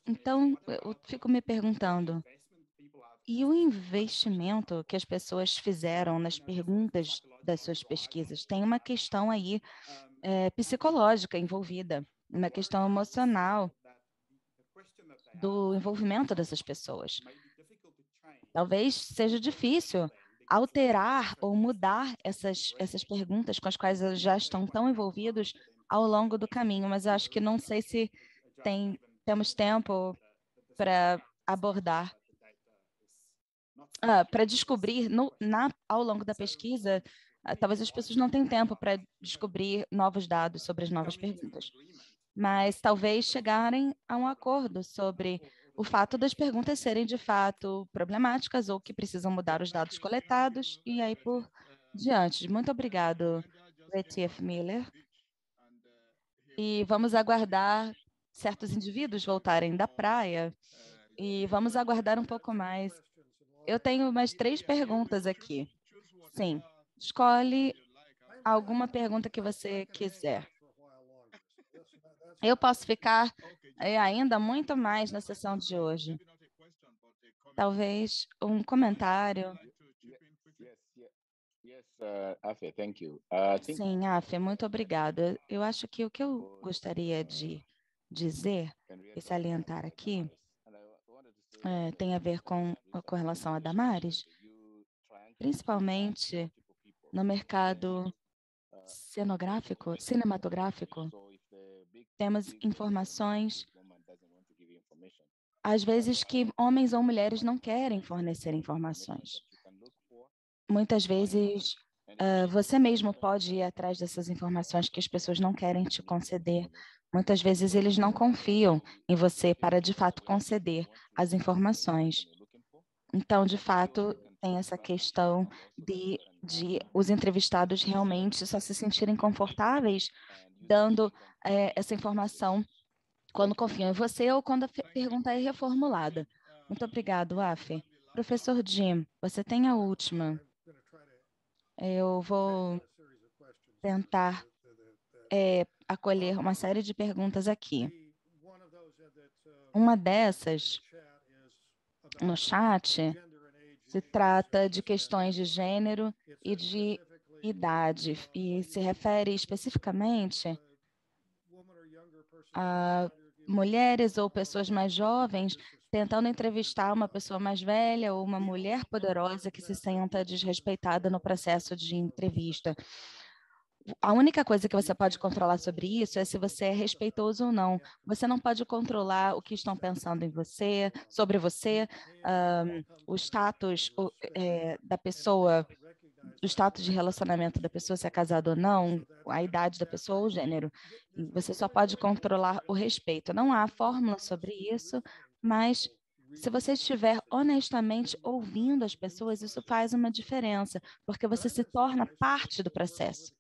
Então, eu fico me perguntando, e o investimento que as pessoas fizeram nas perguntas das suas pesquisas? Tem uma questão aí psicológica envolvida, uma questão emocional do envolvimento dessas pessoas. Talvez seja difícil alterar ou mudar essas perguntas com as quais eles já estão tão envolvidos ao longo do caminho, mas eu acho que não sei se temos tempo para abordar, para descobrir ao longo da pesquisa. Talvez as pessoas não tenham tempo para descobrir novos dados sobre as novas perguntas, mas talvez chegarem a um acordo sobre o fato das perguntas serem de fato problemáticas ou que precisam mudar os dados coletados e aí por diante. Muito obrigado, Retief Miller. E vamos aguardar certos indivíduos voltarem da praia e vamos aguardar um pouco mais. Eu tenho mais 3 perguntas aqui. Sim, escolhe alguma pergunta que você quiser. Eu posso ficar e ainda muito mais na sessão de hoje. Talvez um comentário. Sim, Afe, muito obrigada. Eu acho que o que eu gostaria de dizer e salientar aqui tem a ver com relação a Damares, principalmente no mercado cinematográfico, temos informações, às vezes, que homens ou mulheres não querem fornecer informações. Muitas vezes, você mesmo pode ir atrás dessas informações que as pessoas não querem te conceder. Muitas vezes, eles não confiam em você para, de fato, conceder as informações. Então, de fato, tem essa questão de os entrevistados realmente só se sentirem confortáveis dando essa informação quando confiam em você ou quando a pergunta é reformulada. Muito obrigado, Afe. Professor Jim, você tem a última. Eu vou tentar acolher uma série de perguntas aqui. Uma dessas, no chat, se trata de questões de gênero e de idade, e se refere especificamente a mulheres ou pessoas mais jovens tentando entrevistar uma pessoa mais velha ou uma mulher poderosa que se senta desrespeitada no processo de entrevista. A única coisa que você pode controlar sobre isso é se você é respeitoso ou não. Você não pode controlar o que estão pensando em você, sobre você, o status da pessoa, o status de relacionamento da pessoa, se é casado ou não, a idade da pessoa ou o gênero. E você só pode controlar o respeito. Não há fórmula sobre isso, mas se você estiver honestamente ouvindo as pessoas, isso faz uma diferença, porque você se torna parte do processo.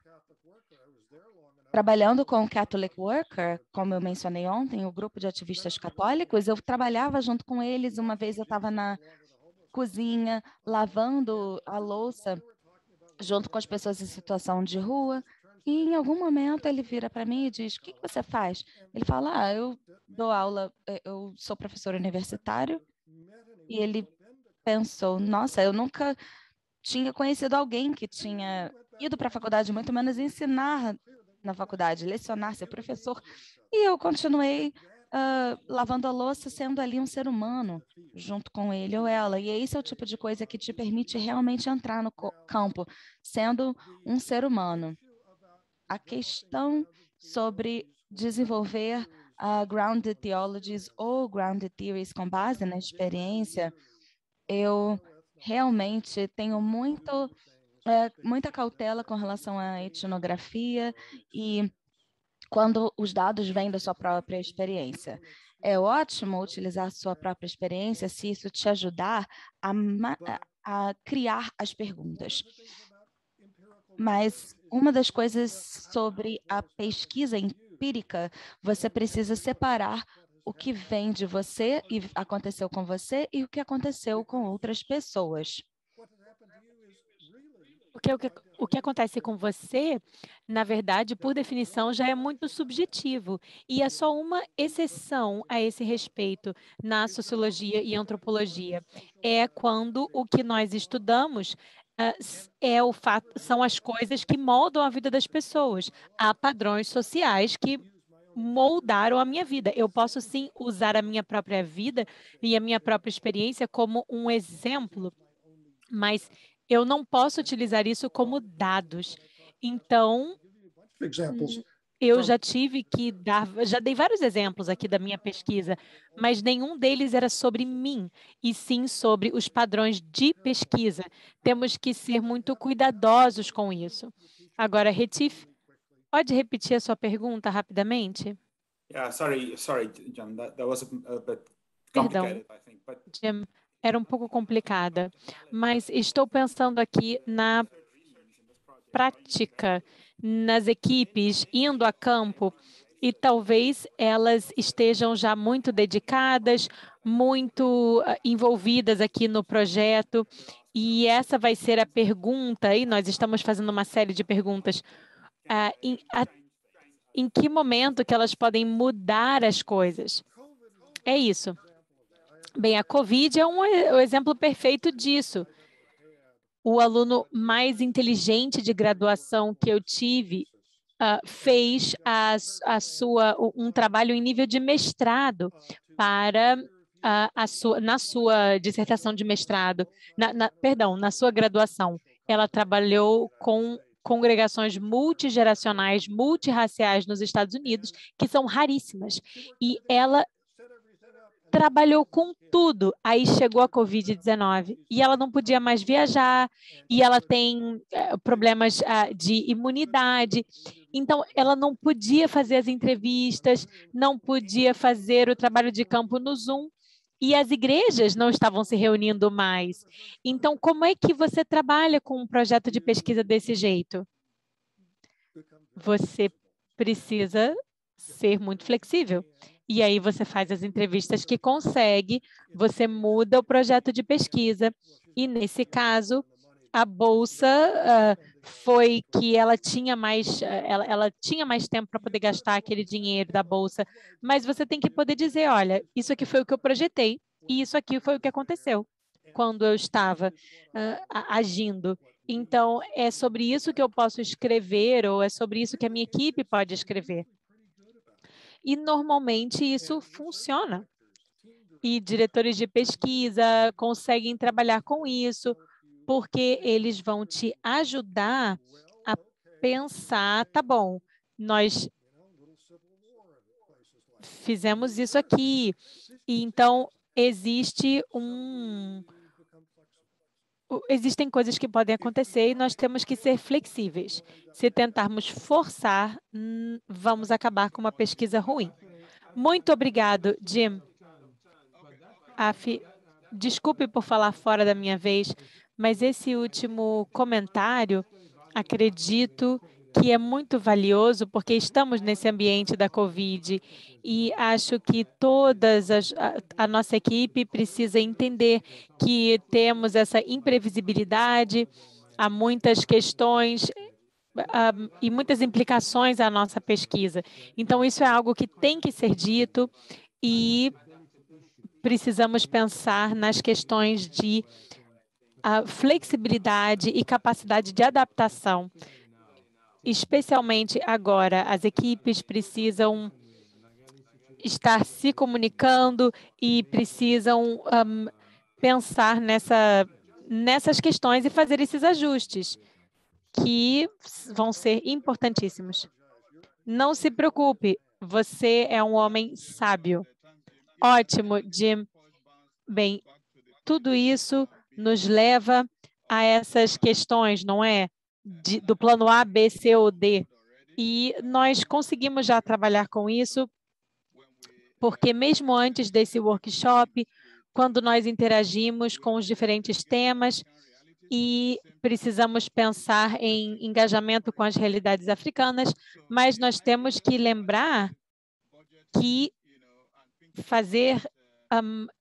Trabalhando com o Catholic Worker, como eu mencionei ontem, o grupo de ativistas católicos, eu trabalhava junto com eles. Uma vez eu estava na cozinha, lavando a louça, junto com as pessoas em situação de rua, e em algum momento ele vira para mim e diz: "O que você faz?" Ele fala: "Eu dou aula, eu sou professor universitário." E ele pensou: "Nossa, eu nunca tinha conhecido alguém que tinha ido para a faculdade, muito menos ensinar na faculdade, lecionar, ser professor." E eu continuei lavando a louça, sendo ali um ser humano, junto com ele ou ela. E esse é o tipo de coisa que te permite realmente entrar no campo, sendo um ser humano. A questão sobre desenvolver grounded theologies ou grounded theories com base na experiência, eu realmente tenho muita cautela com relação à etnografia e quando os dados vêm da sua própria experiência. É ótimo utilizar a sua própria experiência se isso te ajudar a criar as perguntas. Mas uma das coisas sobre a pesquisa empírica, você precisa separar o que vem de você e aconteceu com você e o que aconteceu com outras pessoas. Porque o que acontece com você, na verdade, por definição, já é muito subjetivo. E é só uma exceção a esse respeito na sociologia e antropologia. É quando o que nós estudamos são as coisas que moldam a vida das pessoas. Há padrões sociais que moldaram a minha vida. Eu posso, sim, usar a minha própria vida e a minha própria experiência como um exemplo, mas eu não posso utilizar isso como dados. Então, eu já tive que já dei vários exemplos aqui da minha pesquisa, mas nenhum deles era sobre mim, e sim sobre os padrões de pesquisa. Temos que ser muito cuidadosos com isso. Agora, Retif, pode repetir a sua pergunta rapidamente? Sorry, John, that was a bit complicated, I think, but Jim, era um pouco complicada, mas estou pensando aqui na prática, nas equipes, indo a campo, e talvez elas estejam já muito dedicadas, muito envolvidas aqui no projeto, e essa vai ser a pergunta, e nós estamos fazendo uma série de perguntas. em que momento que elas podem mudar as coisas. É isso. Bem, a COVID é o exemplo perfeito disso. O aluno mais inteligente de graduação que eu tive fez um trabalho em nível de mestrado para na sua dissertação de mestrado, na sua graduação. Ela trabalhou com congregações multigeracionais, multirraciais nos Estados Unidos, que são raríssimas. E ela trabalhou com tudo. Aí chegou a Covid-19 e ela não podia mais viajar, e ela tem problemas de imunidade. Então, ela não podia fazer as entrevistas, não podia fazer o trabalho de campo no Zoom, e as igrejas não estavam se reunindo mais. Então, como é que você trabalha com um projeto de pesquisa desse jeito? Você precisa ser muito flexível. E aí você faz as entrevistas que consegue, você muda o projeto de pesquisa. E, nesse caso, a bolsa foi que ela tinha mais tempo para poder gastar aquele dinheiro da bolsa. Mas você tem que poder dizer, olha, isso aqui foi o que eu projetei e isso aqui foi o que aconteceu quando eu estava agindo. Então, é sobre isso que eu posso escrever, ou é sobre isso que a minha equipe pode escrever. E, normalmente, isso funciona. E diretores de pesquisa conseguem trabalhar com isso, porque eles vão te ajudar a pensar, tá bom, nós fizemos isso aqui, e então existem coisas que podem acontecer e nós temos que ser flexíveis. Se tentarmos forçar, vamos acabar com uma pesquisa ruim. Muito obrigado, Jim. Desculpe por falar fora da minha vez, mas esse último comentário, acredito que é muito valioso, porque estamos nesse ambiente da COVID e acho que a nossa equipe precisa entender que temos essa imprevisibilidade, há muitas questões e muitas implicações à nossa pesquisa. Então, isso é algo que tem que ser dito e precisamos pensar nas questões de flexibilidade e capacidade de adaptação. Especialmente agora, as equipes precisam estar se comunicando e precisam pensar nessas questões e fazer esses ajustes, que vão ser importantíssimos. Não se preocupe, você é um homem sábio. Ótimo, Jim. Bem, tudo isso nos leva a essas questões, não é? Do plano A, B, C ou D. E nós conseguimos já trabalhar com isso, porque mesmo antes desse workshop, quando nós interagimos com os diferentes temas e precisamos pensar em engajamento com as realidades africanas, mas nós temos que lembrar que fazer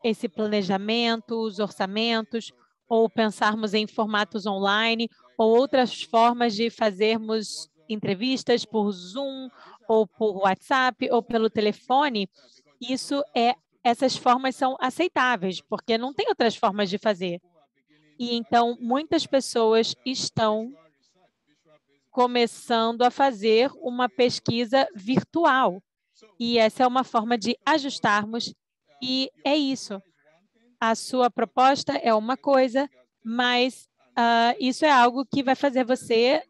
esse planejamento, os orçamentos, ou pensarmos em formatos online, ou outras formas de fazermos entrevistas por Zoom, ou por WhatsApp, ou pelo telefone, essas formas são aceitáveis, porque não tem outras formas de fazer. E então, muitas pessoas estão começando a fazer uma pesquisa virtual. E essa é uma forma de ajustarmos, e é isso. A sua proposta é uma coisa, mas isso é algo que vai fazer você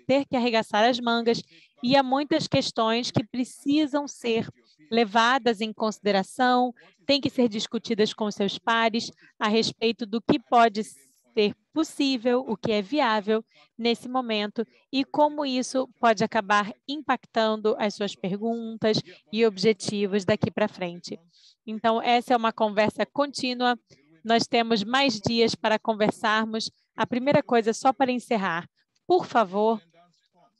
ter que arregaçar as mangas, e há muitas questões que precisam ser levadas em consideração, têm que ser discutidas com seus pares a respeito do que pode ser possível, o que é viável nesse momento e como isso pode acabar impactando as suas perguntas e objetivos daqui para frente. Então, essa é uma conversa contínua. Nós temos mais dias para conversarmos. A primeira coisa, só para encerrar, por favor,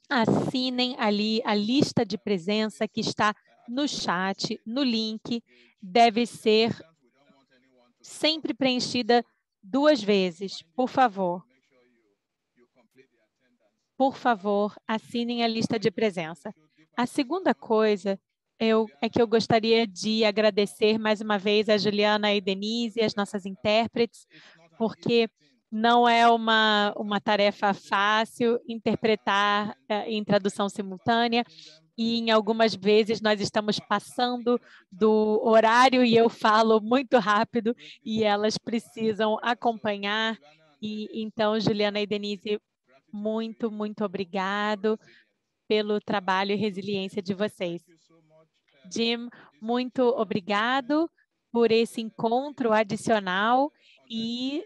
assinem ali a lista de presença que está no chat, no link. Deve ser sempre preenchida 2 vezes, por favor. Por favor, assinem a lista de presença. A segunda coisa é que eu gostaria de agradecer mais uma vez a Juliana e Denise, as nossas intérpretes, porque não é uma tarefa fácil interpretar em tradução simultânea, e em algumas vezes nós estamos passando do horário e eu falo muito rápido e elas precisam acompanhar. E então, Juliana e Denise, muito, muito obrigado pelo trabalho e resiliência de vocês. Jim, muito obrigado por esse encontro adicional e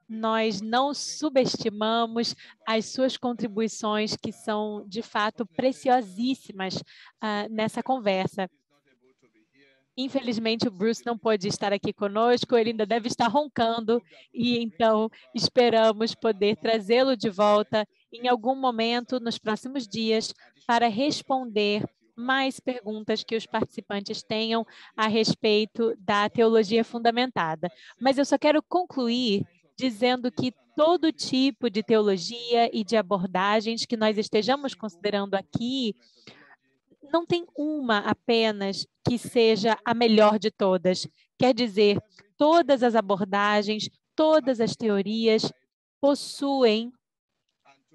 nós não subestimamos as suas contribuições, que são, de fato, preciosíssimas nessa conversa. Infelizmente, o Bruce não pôde estar aqui conosco, ele ainda deve estar roncando, e então esperamos poder trazê-lo de volta em algum momento nos próximos dias para responder mais perguntas que os participantes tenham a respeito da teologia fundamentada. Mas eu só quero concluir dizendo que todo tipo de teologia e de abordagens que nós estejamos considerando aqui, não tem uma apenas que seja a melhor de todas. Quer dizer, todas as abordagens, todas as teorias possuem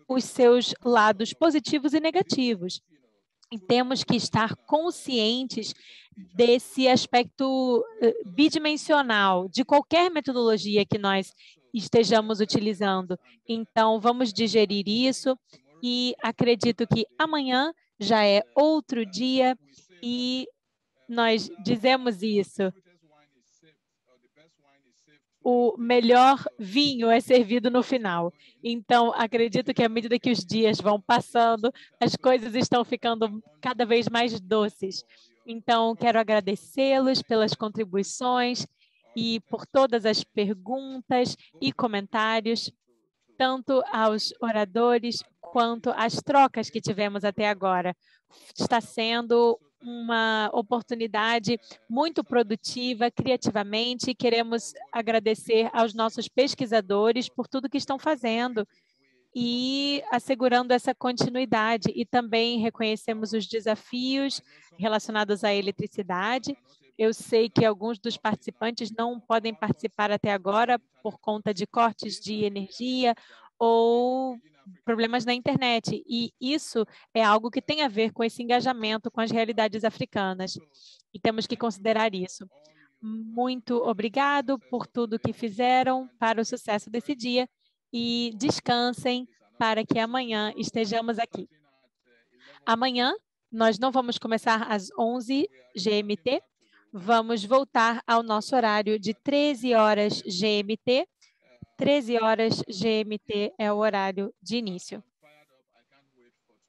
os seus lados positivos e negativos. E temos que estar conscientes desse aspecto bidimensional de qualquer metodologia que nós estejamos utilizando. Então, vamos digerir isso e acredito que amanhã já é outro dia e nós dizemos isso. O melhor vinho é servido no final. Então, acredito que à medida que os dias vão passando, as coisas estão ficando cada vez mais doces. Então, quero agradecê-los pelas contribuições e por todas as perguntas e comentários, tanto aos oradores quanto às trocas que tivemos até agora. Está sendo uma oportunidade muito produtiva, criativamente. Queremos agradecer aos nossos pesquisadores por tudo que estão fazendo e assegurando essa continuidade. E também reconhecemos os desafios relacionados à eletricidade. Eu sei que alguns dos participantes não podem participar até agora por conta de cortes de energia ou problemas na internet, e isso é algo que tem a ver com esse engajamento com as realidades africanas, e temos que considerar isso. Muito obrigado por tudo que fizeram para o sucesso desse dia, e descansem para que amanhã estejamos aqui. Amanhã, nós não vamos começar às 11 GMT, vamos voltar ao nosso horário de 13 horas GMT, 13 horas GMT é o horário de início.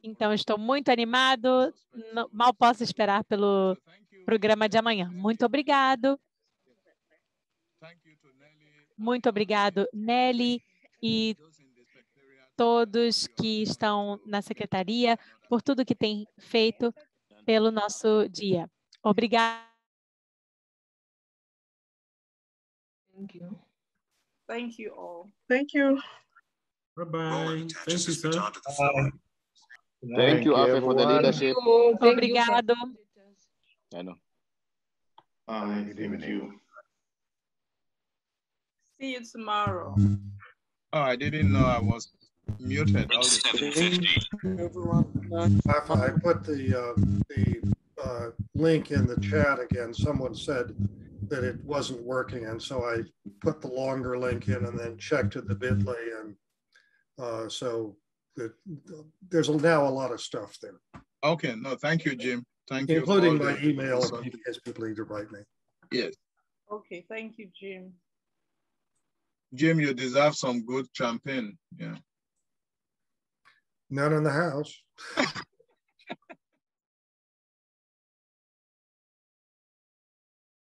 Então, estou muito animado, mal posso esperar pelo programa de amanhã. Muito obrigado. Muito obrigado, Nelly, e todos que estão na secretaria, por tudo que tem feito pelo nosso dia. Obrigada. Thank you. Thank you all. Thank you. Bye-bye. Thank you, sir. Thank you, Afi, for the leadership. Obrigado. I know. Thank you. See you tomorrow. Oh, I didn't know I was muted. It's 7:50. Everyone. I put the link in the chat again. Someone said that it wasn't working, and so I put the longer link in and then checked to the bit.ly, and so there's now a lot of stuff there. Okay, no, thank you, Jim. Thank you. Including my email if you guys people need to write me. Yes. Okay, thank you, Jim. Jim, you deserve some good champagne. Yeah. None in the house.